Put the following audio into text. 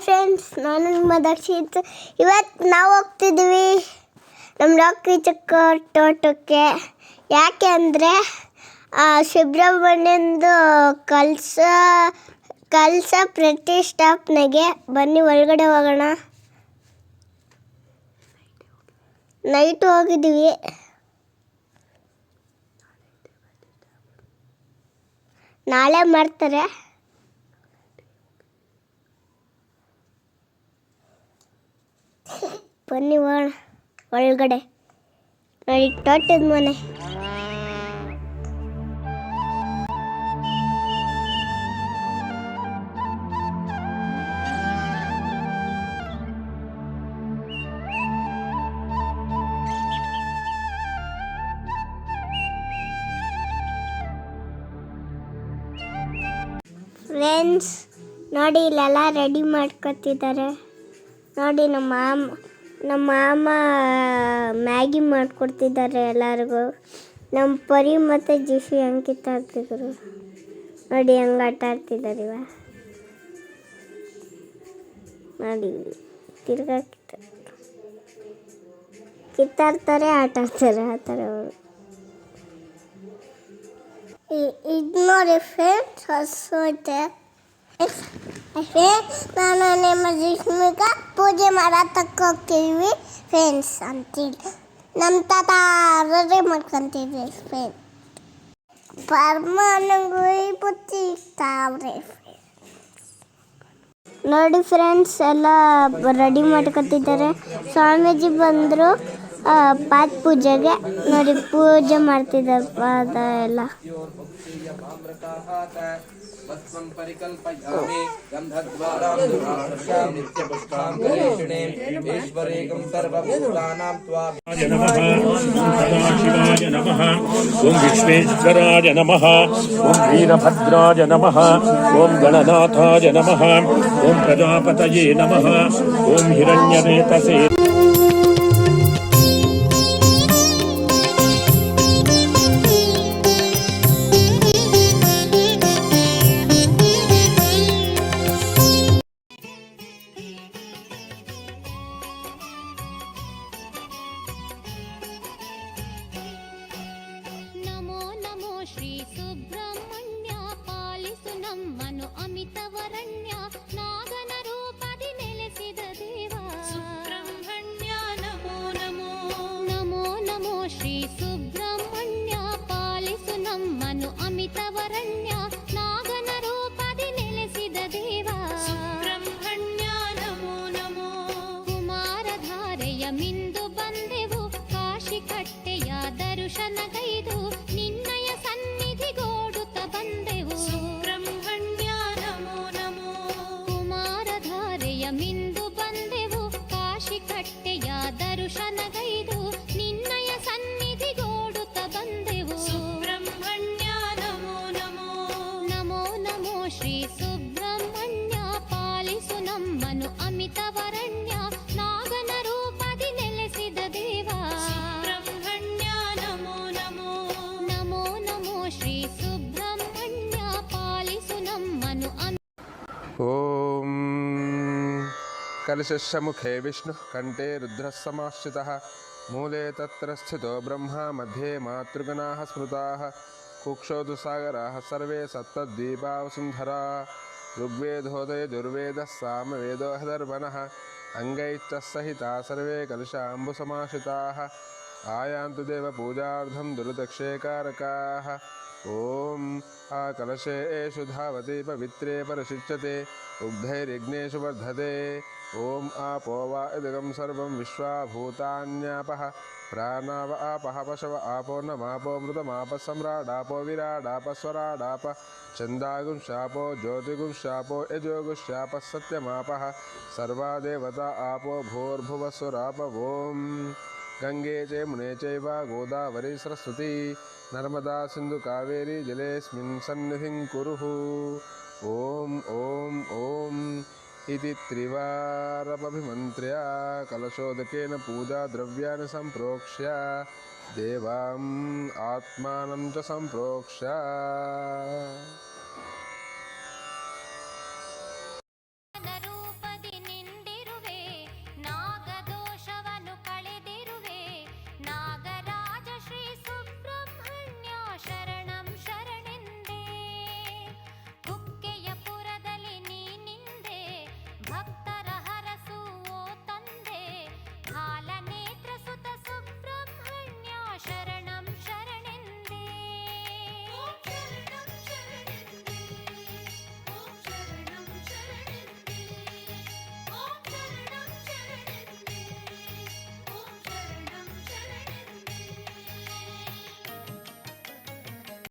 Friends, ನಾನು ನಿಮ್ಮ ದಕ್ಷಿತ್. ಇವತ್ತು ನಾವು ಹೋಗ್ತಿದ್ದೀವಿ ನಮ್ಮ ರಾಕಿ ಚಕ್ಕ ತೋಟಕ್ಕೆ. ಯಾಕೆ ಅಂದರೆ ಸುಬ್ರಹ್ಮಣ್ಯಂದು ಕಲಶ ಪ್ರತಿಷ್ಠಾಪನೆಗೆ. ಬನ್ನಿ ಒಳಗಡೆ ಹೋಗೋಣ. ನೈಟ್ ಹೋಗಿದ್ದೀವಿ. ನಾಳೆ ಮಾಡ್ತಾರೆ. ಬನ್ನಿ ಒಳಗಡೆ ನೋಡಿ ತೋಟದ ಮನೆ. ಫ್ರೆಂಡ್ಸ್ ನೋಡಿ, ಇಲ್ಲೆಲ್ಲ ರೆಡಿ ಮಾಡ್ಕೊತಿದ್ದಾರೆ. ನೋಡಿ ನಮ್ಮ ಮಾಮ ಮ್ಯಾಗಿ ಮಾಡಿಕೊಡ್ತಿದ್ದಾರೆ ಎಲ್ಲರಿಗೂ. ನಮ್ಮ ಪರಿ ಮತ್ತು ಜಿಸಿ ಹಂಗೆ ಕಿತ್ತಾಡ್ತಿದ್ರು. ನೋಡಿ ಹಂಗೆ ಆಟ ಆಡ್ತಿದ್ದಾರೆ. ನೋಡಿ ತಿರ್ಗಾ ಕಿತ್ತಾಡ್ತಾರೆ, ಆಟ ಆಡ್ತಾರೆ. ಆ ಥರ ಅವರು. ಇದು ನೋಡಿ ಫ್ರೆಂಡ್ಸ್, ಹಸುತ್ತೆ. ನಾನು ನಿಮ್ಮ ಜಿಸ್ಮಿಗ ಪೂಜೆ ಮಾಡಕ್ಕೆ ಹೋಗ್ತೀವಿ ಫ್ರೆಂಡ್ಸ್ ಅಂತೇಳಿ ನಮ್ಮ ತಾತ ರೆಡಿ ಮಾಡ್ಕೊಂತಿದ್ವಿ ಫ್ರೆಂಡ್ಸ್. ಪರಮಾನಂಗೂ ಬುತ್ತಿ ಇಷ್ಟ ಅವ್ರೆ. ನೋಡಿ ಫ್ರೆಂಡ್ಸ್, ಎಲ್ಲ ರೆಡಿ ಮಾಡ್ಕೊತಿದ್ದಾರೆ. ಸ್ವಾಮೀಜಿ ಬಂದರು ಪಾದ ಪೂಜೆಗೆ. ನೋಡಿ ಪೂಜೆ ಮಾಡ್ತಿದ್ದಾರೆ ಪಾದ ಎಲ್ಲ. ಓಂ ವಿಶ್ವೇಶ್ವರಾಯ ನಮಃ. ಓಂ ವೀರಭದ್ರಾಯ ನಮಃ. ಓಂ ಗಣನಾಥಾಯ ನಮಃ. ಓಂ ಪ್ರಜಾಪತಯೇ ನಮಃ. ಓಂ ಹಿರಣ್ಯನೇತಸೇ. ಶ್ರೀ ಸುಬ್ರಹ್ಮಣ್ಯ ಪಾಲಿಸು ನಮ್ಮನು ಅಮಿತವರಣ್ಯ. ನಾಗನ ರೂಪದಿ ನೆಲೆಸಿದ ದೇವ ಸುಬ್ರಹ್ಮಣ್ಯ ನಮೋ ನಮೋ. ನಮೋ ನಮೋ ಶ್ರೀ ಸುಬ್ರಹ್ಮಣ್ಯ ಪಾಲಿಸು ನಮ್ಮನು ಅಮಿತವರಣ್ಯ. ನಾಗನ ರೂಪದಿ ನೆಲೆಸಿದ ದೇವ ಸುಬ್ರಹ್ಮಣ್ಯ ನಮೋ ನಮೋ. ಕುಮಾರಧಾರೆಯ ಮಿಂದು ಬಂದೆವು ಕಾಶಿ ಕಟ್ಟೆಯ ದರ್ಶನಗೈದು. ನಿನ್ನಯ ಸನ್ನಿಧಿಗೋಡುತ್ತ ಬಂದೆವು ಸುಬ್ರಹ್ಮಣ್ಯ ನಮೋ ನಮೋ. ಕುಮಾರಧಾರೆಯ ಮಿಂದು ಬಂದೆವು ಕಾಶಿ ಕಟ್ಟೆಯ ದರ್ಶನಗೈದು. ನಿನ್ನಯ ಸನ್ನಿಧಿಗೋಡುತ್ತ ಬಂದೆವು ಸುಬ್ರಹ್ಮಣ್ಯ ನಮೋ ನಮೋ. ನಮೋ ನಮೋ ಶ್ರೀ ಸುಬ್ರಹ್ಮಣ್ಯ ಪಾಲಿಸು ನಮ್ಮನು ಅಮಿತವರಣ್ಯ. ನಾಗನ ರೂಪದಿ ನೆಲೆಸಿದ ದೇವ ಸುಬ್ರಹ್ಮಣ್ಯ ನಮೋ ನಮೋ. ನಮೋ ನಮೋ ಶ್ರೀ ಸುಬ್ರಹ್ಮಣ್ಯ ಪಾಲಿಸು ನಮ್ಮನು ಓಂ ಕಲಶಸ್ಯ ಮುಖೇ ವಿಷ್ಣು ಕಂಠೇ ರುದ್ರಃ ಸಮಾಶ್ರಿತಃ. ಮೂಲೆ ತತ್ರ ಸ್ಥಿತೋ ಬ್ರಹ್ಮ ಮಧ್ಯೆ ಮಾತೃಗಣಾಃ ಸ್ಮೃತಾಃ. ಕುಕ್ಷೌ ಸಾಗರಾಃ ಸರ್ವೇ ಸಪ್ತದ್ವೀಪಾವಸುಂಧರಾ. ಋಗ್ವೇದೋದಯಜುರ್ವೇದಃ ಸಾಮವೇದೋ ಹಧರ್ವಣಃ. ಅಂಗೈಶ್ಚ ಸಹಿತಾ ಸರ್ವೇ ಕಲಶಾಂಬುಸಮಾಶ್ರಿತಾಃ. ಆಯಾಂತು ದೇವ ಪೂಜಾರ್ಥಂ ದುರ್ದಕ್ಷೇಕಾರಕಾಃ. ಓಂ ಆ ಕಲಶೇಷು ಧಾವತಿ ಪವಿತ್ರೇ ಪರಶುಚ್ಯತೆ. ಉಗ್ಧೈರ್ಯಜ್ಞೇಷು ವರ್ಧತೆ. ಓಂ ಆಪೋ ವಾ ಇದಗಂ ಸರ್ವಂ ವಿಶ್ವಾಭೂತಾನ್ಯಾಪಃ. ಪ್ರಾಣಾವ ಆಪಃ ಪಶವ ಆಪೋ ನಮಾಪೋ ಮೃತಮಾಪ ಸಮ್ರಾಡಾಪೋ ವಿರಾಡಾಪ ಸ್ವರಾಡಾಪ. ಛಂದಾಗುಂ ಶಾಪೋ ಜ್ಯೋತಿಗುಂ ಶಾಪೋ ಯಜೋಗುಂ ಶಾಪ ಸತ್ಯಮಾಪಃ. ಸರ್ವಾ ದೇವತಾ ಆಪೋ ಭೂರ್ಭುವಸ್ವರಾಪ. ಓಂ ಗಂಗೆ ಚ ಯಮುನೆ ಚೈವ ಗೋದಾವರಿ ಸರಸ್ವತಿ ನರ್ಮದಾ ಸಿಂಧು ಕಾವೇರಿ ಜಲೇಸ್ಮಿನ್ ಸನ್ನಿಧಿಂ ಕುರುಹು. ಓಂ ಓಂ ಓಂ इति त्रिवारमभिमन्त्र्य कलशोदकेन पूजाद्रव्याणि सम्प्रोक्ष्य देवाम् आत्मानं च सम्प्रोक्ष्य